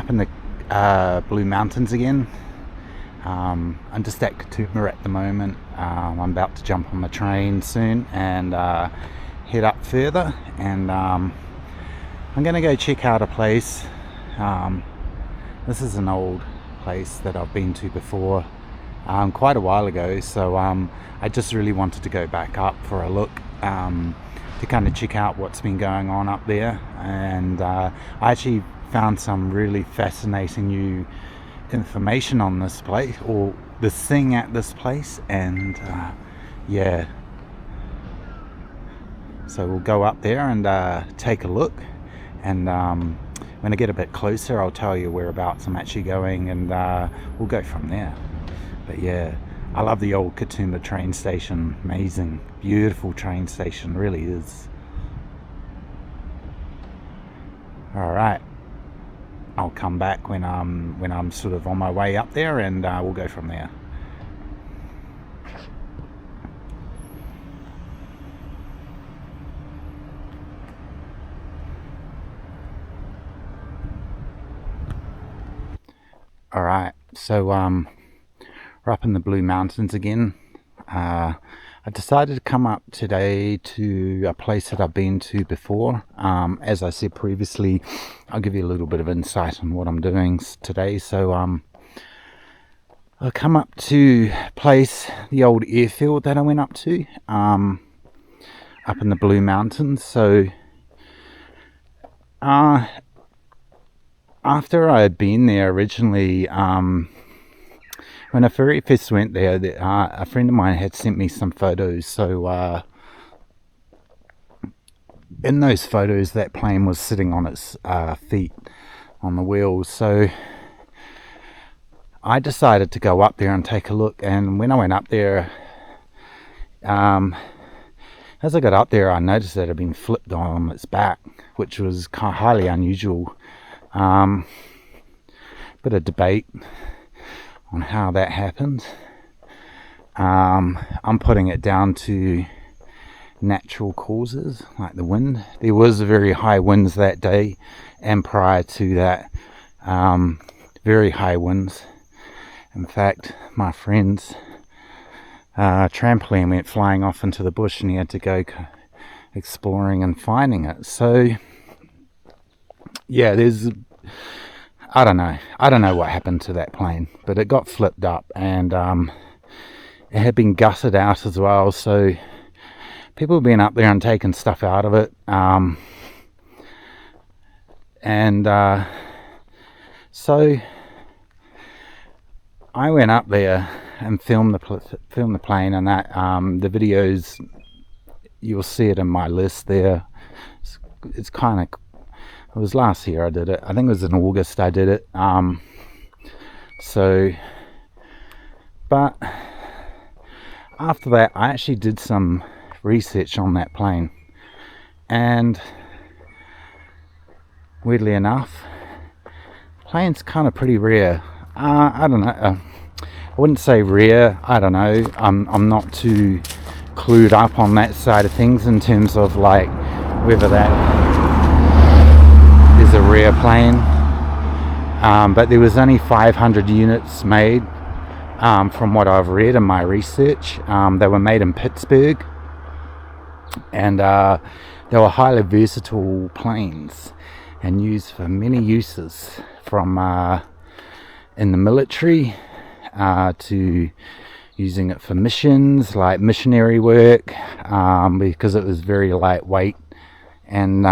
up in the Blue Mountains again. I'm just at Katoomba at the moment. I'm about to jump on the train soon and head up further, and I'm going to go check out a place. This is an old place that I've been to before quite a while ago, so I just really wanted to go back up for a look to kind of check out what's been going on up there. And I actually found some really fascinating new information on this place, or the thing at this place, and yeah, so we'll go up there and take a look, and when I get a bit closer I'll tell you whereabouts I'm actually going, and we'll go from there. But yeah, I love the old Katoomba train station. Amazing, beautiful train station, really is. All right, I'll come back when I'm sort of on my way up there, and we'll go from there. All right, so we're up in the Blue Mountains again. I decided to come up today to a place that I've been to before. As I said previously, I'll give you a little bit of insight on what I'm doing today. So I'll come up to a place, the old airfield that I went up to, up in the Blue Mountains. So after I had been there originally, when I very first went there, a friend of mine had sent me some photos. So in those photos, that plane was sitting on its feet on the wheels. So I decided to go up there and take a look. And when I went up there, as I got up there, I noticed that it had been flipped on its back, which was kind of highly unusual. Bit of debate on how that happened. I'm putting it down to natural causes, like the wind. There was very high winds that day, and prior to that, very high winds. In fact, my friend's trampoline went flying off into the bush, and he had to go exploring and finding it. So yeah, I don't know what happened to that plane, but it got flipped up, and it had been gutted out as well. So people have been up there and taken stuff out of it, so I went up there and filmed the plane, and that the videos, you'll see it in my list there. It's kind of, it was last year I did it. I think it was in August I did it. But after that, I actually did some research on that plane, and weirdly enough, the plane's kind of pretty rare. I don't know. I wouldn't say rare. I don't know. I'm not too clued up on that side of things in terms of like whether that is a rare plane, but there was only 500 units made, from what I've read in my research. They were made in Pittsburgh, and they were highly versatile planes and used for many uses, from in the military to using it for missions, like missionary work, because it was very lightweight, and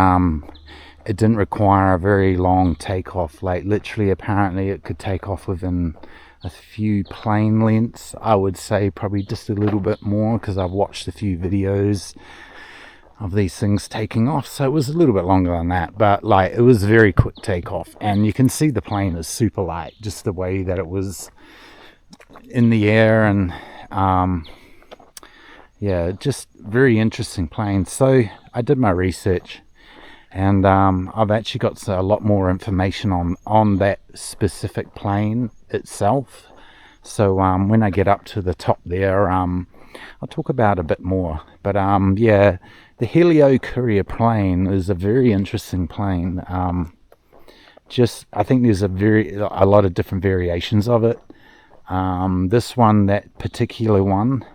it didn't require a very long takeoff. Like literally, apparently it could take off within a few plane lengths. I would say probably just a little bit more, because I've watched a few videos of these things taking off, so it was a little bit longer than that, but like it was very quick takeoff, and you can see the plane is super light, just the way that it was in the air. And yeah, just very interesting plane. So I did my research, and I've actually got a lot more information on that specific plane itself. So when I get up to the top there, I'll talk about a bit more. But yeah, the Helio Courier plane is a very interesting plane. just, I think there's a lot of different variations of it. This one, that particular one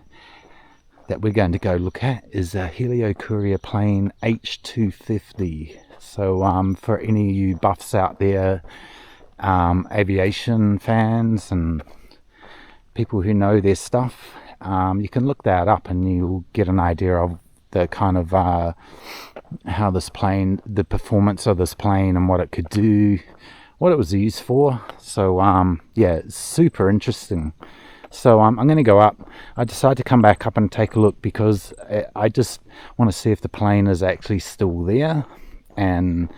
that we're going to go look at, is a Helio Courier plane H250. So for any of you buffs out there, aviation fans and people who know their stuff, you can look that up and you'll get an idea of the kind of how this plane, the performance of this plane and what it could do, what it was used for. So yeah, it's super interesting. So I'm going to go up. I decided to come back up and take a look because I just want to see if the plane is actually still there. And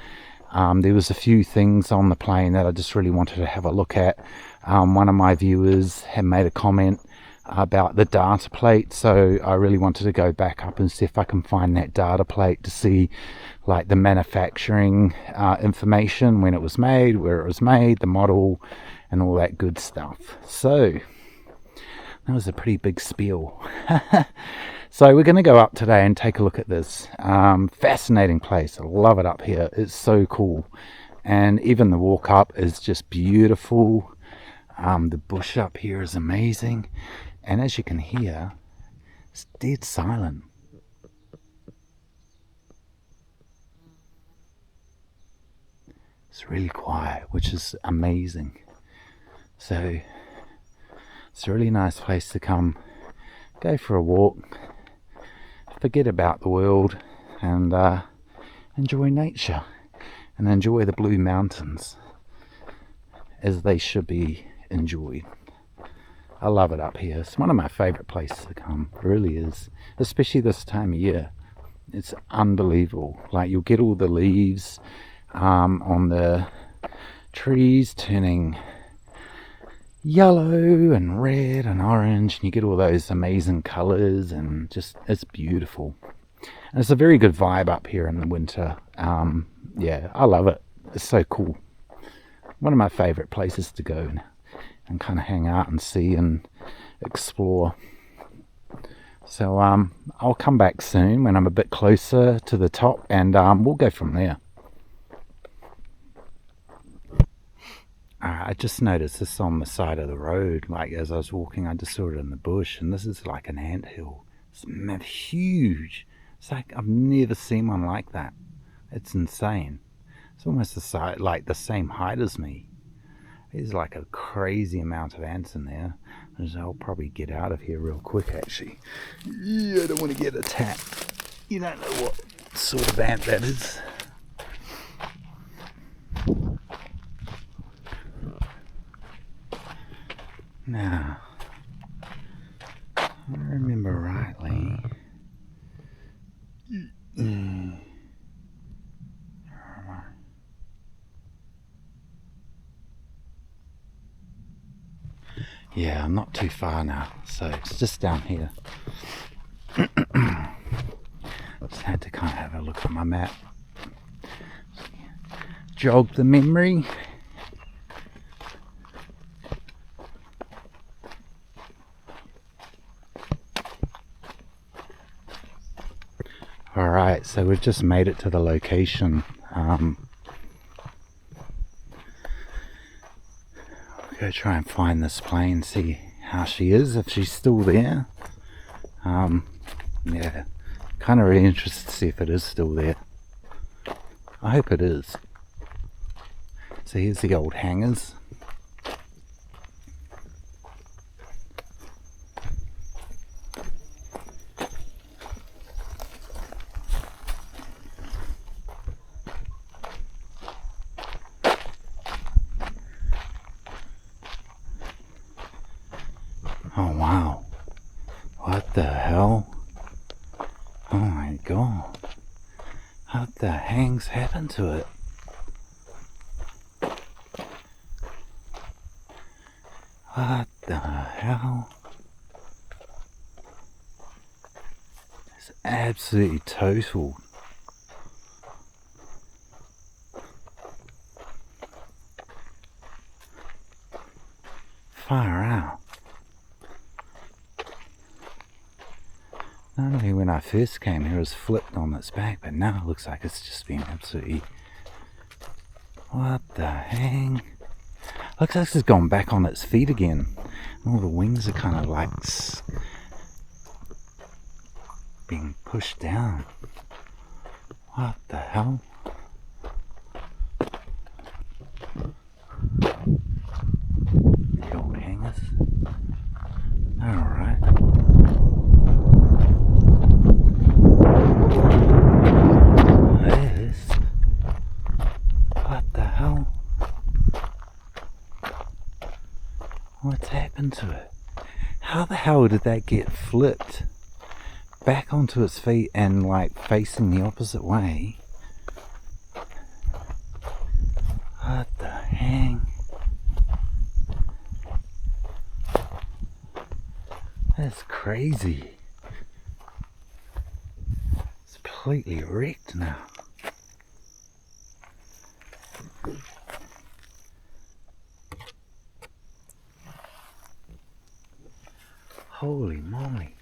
there was a few things on the plane that I just really wanted to have a look at. One of my viewers had made a comment about the data plate, so I really wanted to go back up and see if I can find that data plate to see like the manufacturing information, when it was made, where it was made, the model, and all that good stuff. So that was a pretty big spiel. So we're going to go up today and take a look at this fascinating place. I love it up here. It's so cool, and even the walk up is just beautiful. The bush up here is amazing, and as you can hear, it's dead silent. It's really quiet, which is amazing. So it's a really nice place to come, go for a walk, forget about the world, and enjoy nature and enjoy the blue mountains as they should be enjoyed. I love it up here. It's one of my favorite places to come. It really is, especially this time of year. It's unbelievable. Like, you'll get all the leaves on the trees turning yellow and red and orange, and you get all those amazing colors, and just, it's beautiful. And it's a very good vibe up here in the winter. Yeah, I love it. It's so cool. One of my favorite places to go and kind of hang out and see and explore. So I'll come back soon when I'm a bit closer to the top, and we'll go from there. I just noticed this on the side of the road. Like, as I was walking, I just saw it in the bush, and this is like an anthill. It's huge. It's like, I've never seen one like that. It's insane. It's almost like the same height as me. There's like a crazy amount of ants in there. I'll probably get out of here real quick, actually. Yeah, I don't want to get attacked. You don't know what sort of ant that is. Now, if I remember rightly, yeah, I'm not too far now, so it's just down here. Just had to kind of have a look at my map, jog the memory. Alright, so we've just made it to the location. Go try and find this plane, see how she is, if she's still there. Yeah, kind of really interested to see if it is still there. I hope it is. So here's the old hangars. Oh wow, what the hell? Oh my god, what the hang's happened to it? What the hell? It's absolutely total. Far out. Not only when I first came here it was flipped on its back, but now it looks like it's just been absolutely What the hang? Looks like it's gone back on its feet again. All the wings are kind of like being pushed down. What the hell? The old hangers. Alright. This. What the hell? What's happened to it? How the hell did that get flipped back onto its feet and like facing the opposite way? What the hang? That's crazy. It's completely wrecked now. Holy moly.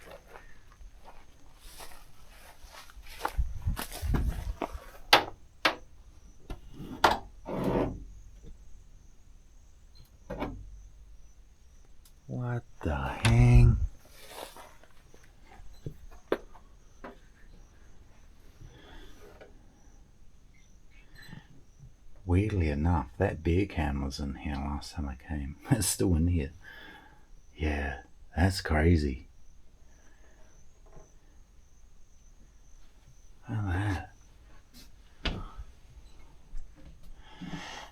What the hang? Weirdly enough, that beer can was in here last time I came. It's still in here. Yeah, that's crazy. Look at that.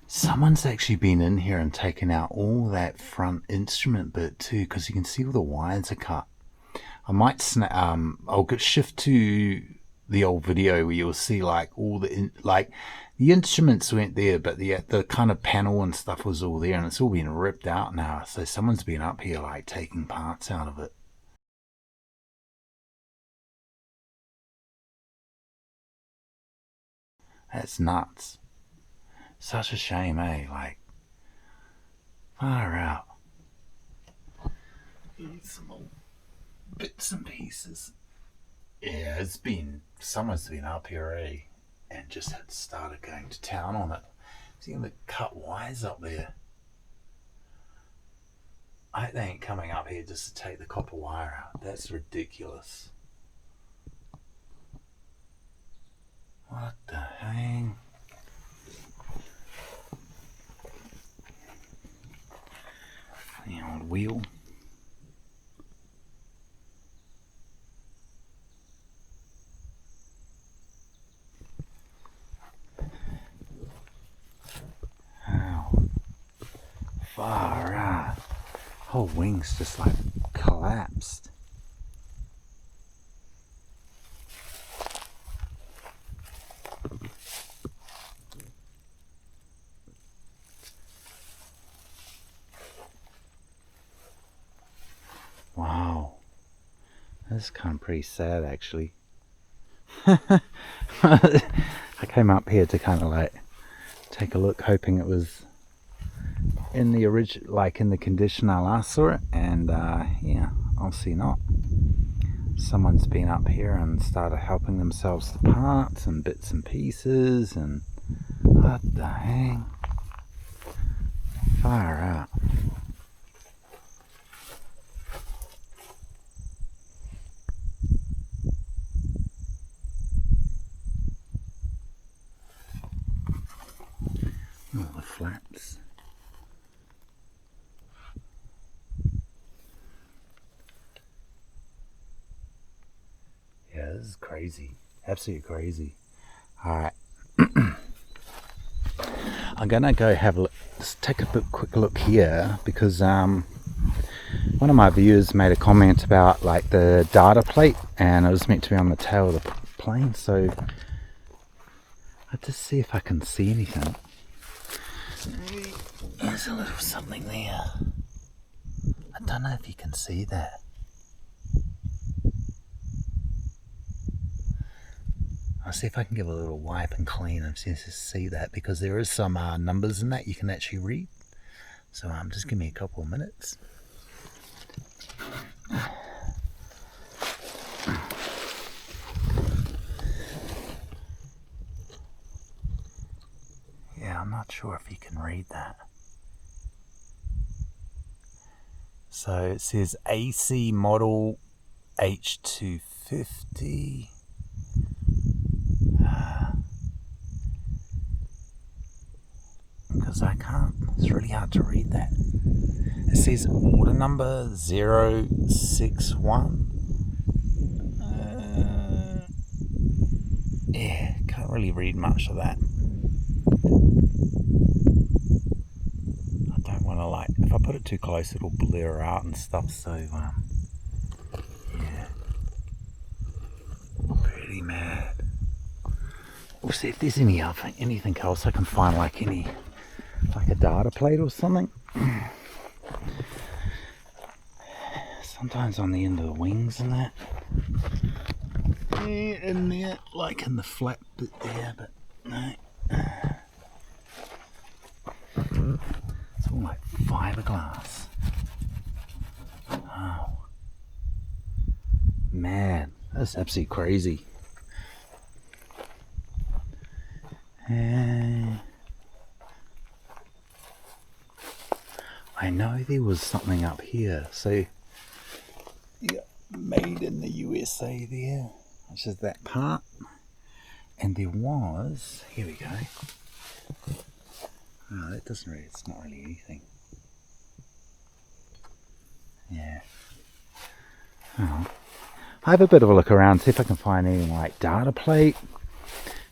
Someone's actually been in here and taken out all that front instrument bit too, because you can see all the wires are cut. I might I'll shift to the old video where you'll see like all the the instruments went there, but the kind of panel and stuff was all there, and it's all been ripped out now. So someone's been up here like taking parts out of it. That's nuts. Such a shame, eh? Like, far out. Here's some more bits and pieces. Yeah, someone's been up here, eh? And just had started going to town on it. Seeing the cut wires up there. I hope they ain't coming up here just to take the copper wire out. That's ridiculous. What the hang? The old wheel. How far out? Whole wings just like collapsed. Wow, that's kind of pretty sad actually. I came up here to kind of like take a look, hoping it was in the original, like in the condition I last saw it, and yeah, obviously not. Someone's been up here and started helping themselves to parts and bits and pieces, and what the hang? Far out. Oh, the flaps. Yeah, this is crazy. Absolutely crazy. Alright. I'm gonna go have a look, just take a quick look here, because one of my viewers made a comment about like the data plate, and it was meant to be on the tail of the plane, so I'll just see if I can see anything. There's a little something there. I don't know if you can see that. I'll see if I can give a little wipe and clean and see that, because there is some numbers in that you can actually read. So just give me a couple of minutes. Yeah, I'm not sure if you can read that. So it says AC model H250. Because I can't, it's really hard to read that. It says order number 061. Yeah, can't really read much of that. I don't want to, like, if I put it too close it'll blur out and stuff, so yeah, pretty mad. We'll see if there's anything else I can find, like a data plate or something. Sometimes on the end of the wings and that. Yeah, in there, like in the flat bit there, but no. It's all like fiberglass. Oh. Man, that's absolutely crazy. I know there was something up here, so yeah, made in the USA there, which is that part, and there was, here we go. Oh, that doesn't really, it's not really anything. Yeah. Oh. I have a bit of a look around, see if I can find anything like data plate,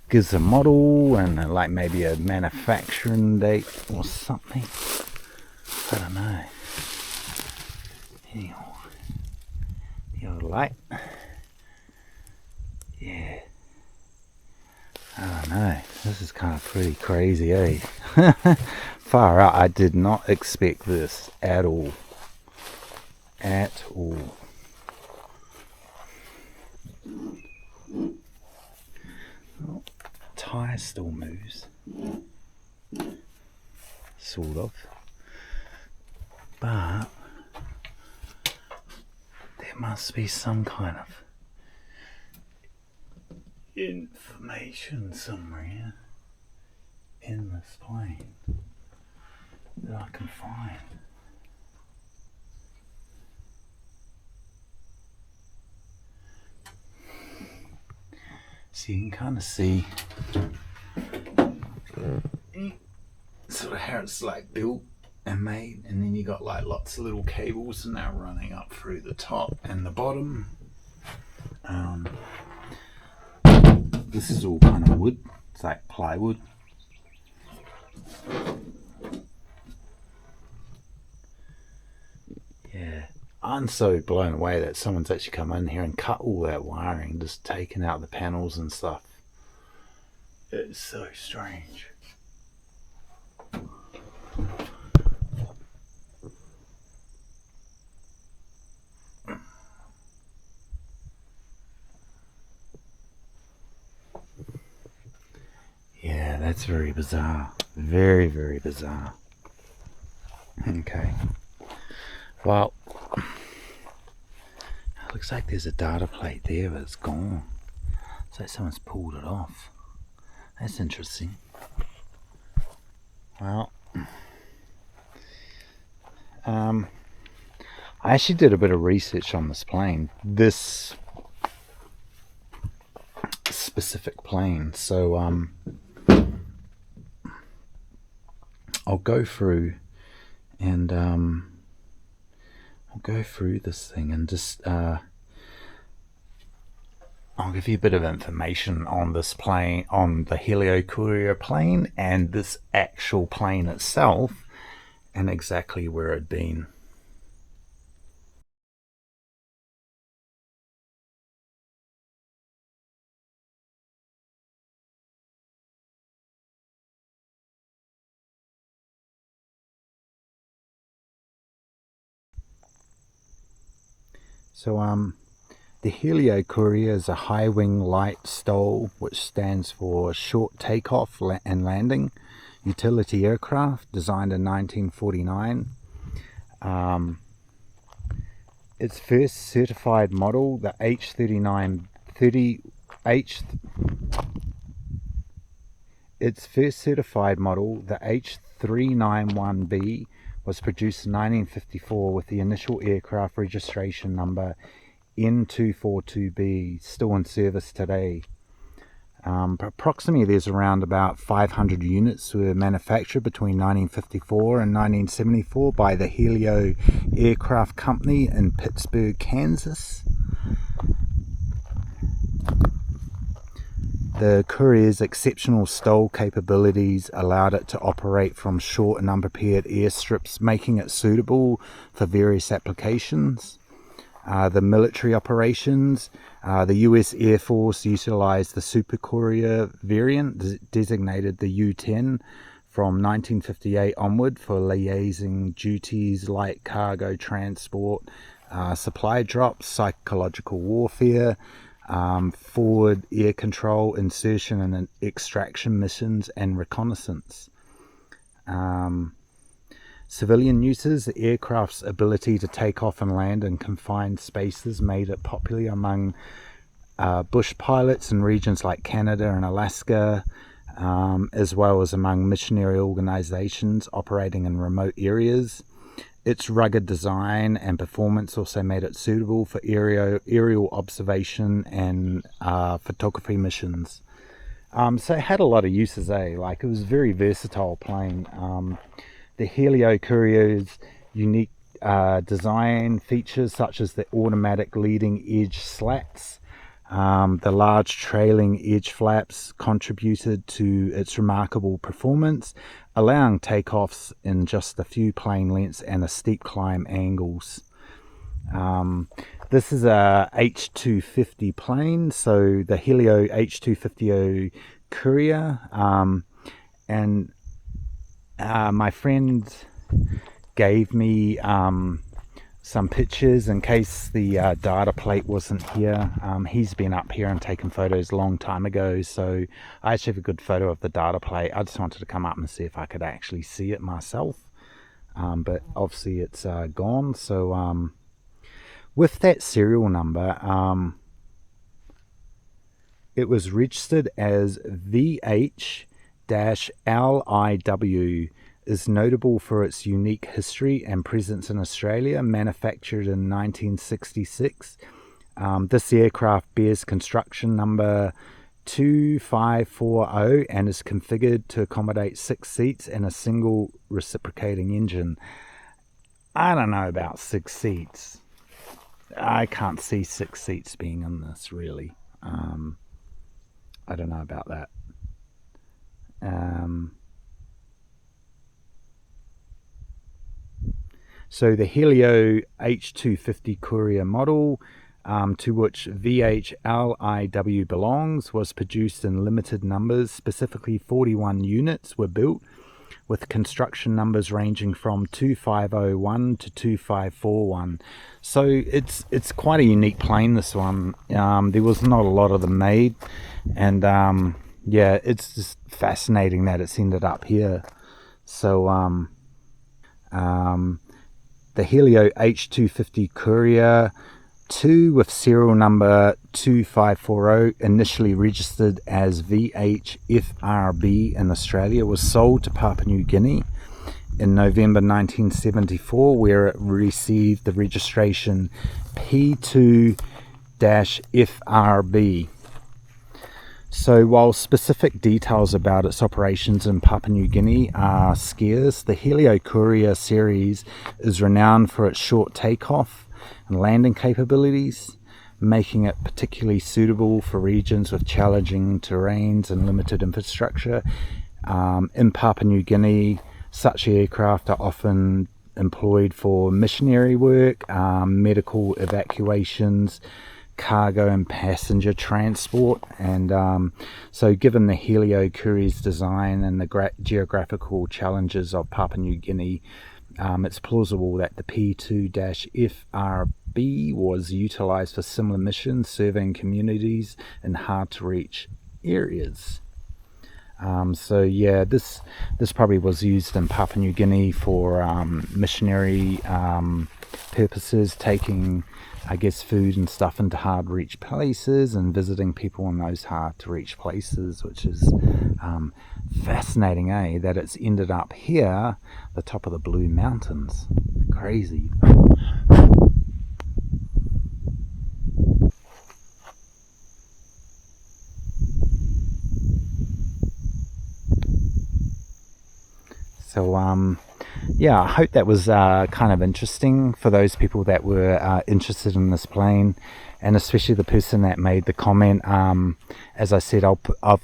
gives a model and like maybe a manufacturing date or something. I don't know. Anyway, the other light. Yeah. I don't know. This is kind of pretty crazy, eh? Far out. I did not expect this at all. At all. Oh, tire still moves. Sort of. But there must be some kind of information somewhere in this plane that I can find. So you can kind of see sort of how it's like built and made, and then you got like lots of little cables and they're running up through the top and the bottom. This is all kind of wood, it's like plywood. Yeah, I'm so blown away that someone's actually come in here and cut all that wiring, just taken out the panels and stuff. It's so strange. Yeah, that's very bizarre. Very, very bizarre. Okay. Well, it looks like there's a data plate there, but it's gone. It's like someone's pulled it off. That's interesting. Well, I actually did a bit of research on this plane. This specific plane. So, I'll go through and I'll go through this thing and just I'll give you a bit of information on this plane, on the Helio Courier plane, and this actual plane itself, and exactly where it'd been. So the Helio Courier is a high wing light STOL, which stands for short takeoff and landing utility aircraft, designed in 1949. Its first certified model, the H3930 Its first certified model, the H391B, was produced in 1954 with the initial aircraft registration number N242B, still in service today. Approximately there's around about 500 units were manufactured between 1954 and 1974 by the Helio Aircraft Company in Pittsburgh, Kansas. The Courier's exceptional stow capabilities allowed it to operate from short and unprepared airstrips, making it suitable for various applications. The military operations, the US Air Force utilized the Super Courier variant, designated the U-10, from 1958 onward for liaising duties like cargo transport, supply drops, psychological warfare, forward air control, insertion and extraction missions, and reconnaissance. Civilian uses, the aircraft's ability to take off and land in confined spaces made it popular among bush pilots in regions like Canada and Alaska, as well as among missionary organizations operating in remote areas. Its rugged design and performance also made it suitable for aerial observation and photography missions. So it had a lot of uses, like it was a very versatile plane. The Helio Courier's unique design features such as the automatic leading edge slats, the large trailing edge flaps contributed to its remarkable performance, allowing takeoffs in just a few plane lengths and a steep climb angles. This is a H250 plane, so the Helio H250 Courier, and my friend gave me some pictures in case the data plate wasn't here. He's been up here and taken photos a long time ago, so I actually have a good photo of the data plate. I just wanted to come up and see if I could actually see it myself, but obviously it's gone. So with that serial number, it was registered as VH-LIW, is notable for its unique history and presence in Australia, manufactured in 1966. This aircraft bears construction number 2540 and is configured to accommodate 6 seats and a single reciprocating engine. I don't know about 6 seats. I can't see 6 seats being in this, really. I don't know about that. So the Helio H250 Courier model, to which VH-LIW belongs, was produced in limited numbers. Specifically 41 units were built, with construction numbers ranging from 2501 to 2541. So it's quite a unique plane, this one. There was not a lot of them made, and yeah, it's just fascinating that it's ended up here. So the Helio H250 Courier 2 with serial number 2540, initially registered as VHFRB in Australia, was sold to Papua New Guinea in November 1974, where it received the registration P2-FRB. So while specific details about its operations in Papua New Guinea are scarce, the Helio Courier series is renowned for its short takeoff and landing capabilities, making it particularly suitable for regions with challenging terrains and limited infrastructure. In Papua New Guinea, such aircraft are often employed for missionary work, medical evacuations, cargo and passenger transport, and so given the Helio Courier's design and the geographical challenges of Papua New Guinea, it's plausible that the P2-FRB was utilized for similar missions, serving communities in hard to reach areas. So yeah, this probably was used in Papua New Guinea for missionary purposes, taking, I guess, food and stuff into hard to reach places and visiting people in those hard to reach places, which is fascinating, that it's ended up here, the top of the Blue Mountains. Crazy. So yeah, I hope that was kind of interesting for those people that were interested in this plane, and especially the person that made the comment. As I said, I've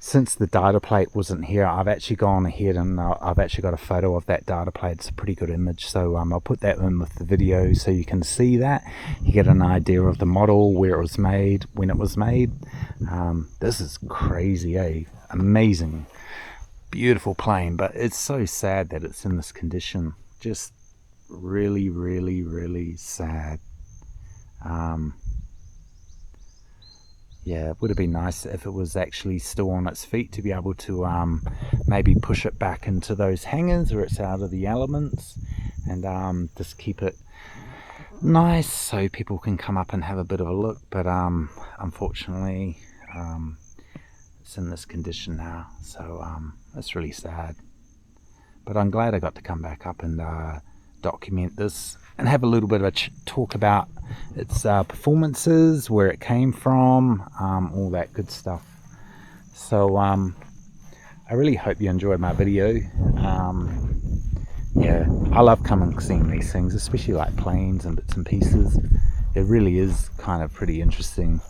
since the data plate wasn't here, I've actually gone ahead and I've actually got a photo of that data plate. It's a pretty good image, so I'll put that in with the video so you can see that. You get an idea of the model, where it was made, when it was made. This is crazy, amazing. Beautiful plane, but it's so sad that it's in this condition. Just really, really, really sad. Yeah, it would have been nice if it was actually still on its feet, to be able to maybe push it back into those hangars where it's out of the elements, and just keep it nice so people can come up and have a bit of a look. But unfortunately, it's in this condition now, so it's really sad. But I'm glad I got to come back up and document this and have a little bit of a talk about its performances, where it came from, all that good stuff. So I really hope you enjoyed my video. Yeah, I love coming and seeing these things, especially like planes and bits and pieces. It really is kind of pretty interesting,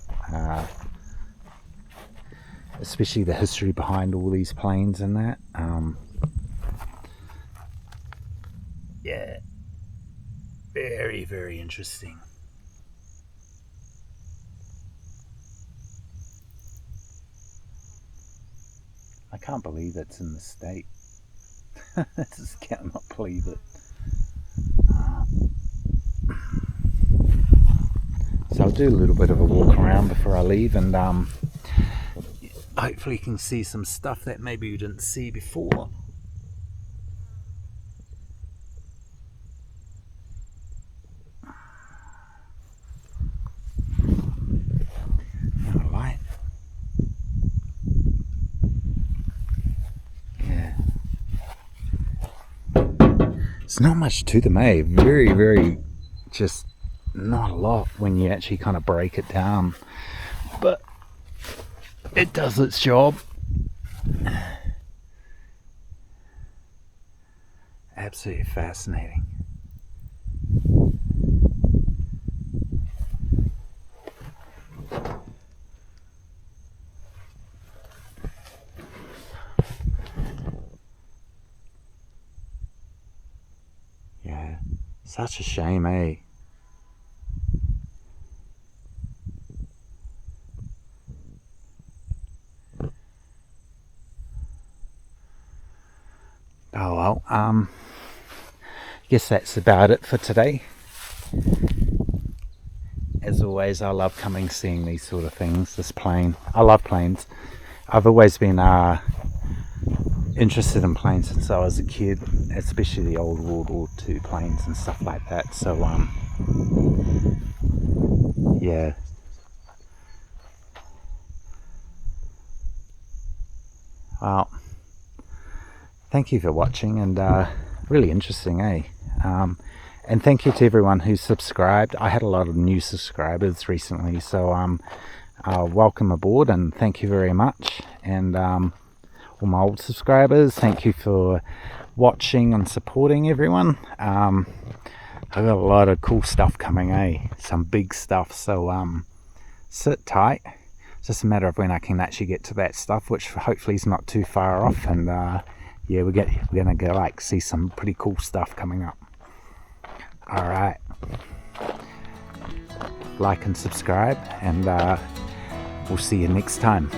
especially the history behind all these planes and that. Yeah, very, very interesting. I can't believe it's in this state. I just cannot believe it. So I'll do a little bit of a walk around before I leave, and hopefully you can see some stuff that maybe you didn't see before. Alright. Yeah. It's not much to them, very, very, just not a lot when you actually kind of break it down. But it does its job. Absolutely fascinating. Yeah, such a shame, Oh well, guess that's about it for today. As always, I love coming seeing these sort of things. This plane, I love planes. I've always been interested in planes since I was a kid, especially the old World War II planes and stuff like that. So yeah. Well, thank you for watching, and really interesting, and thank you to everyone who subscribed. I had a lot of new subscribers recently, so welcome aboard and thank you very much. And all my old subscribers, thank you for watching and supporting everyone. I've got a lot of cool stuff coming, some big stuff, so sit tight. It's just a matter of when I can actually get to that stuff, which hopefully is not too far off. And yeah, we're gonna go see some pretty cool stuff coming up. All right, like and subscribe, and we'll see you next time.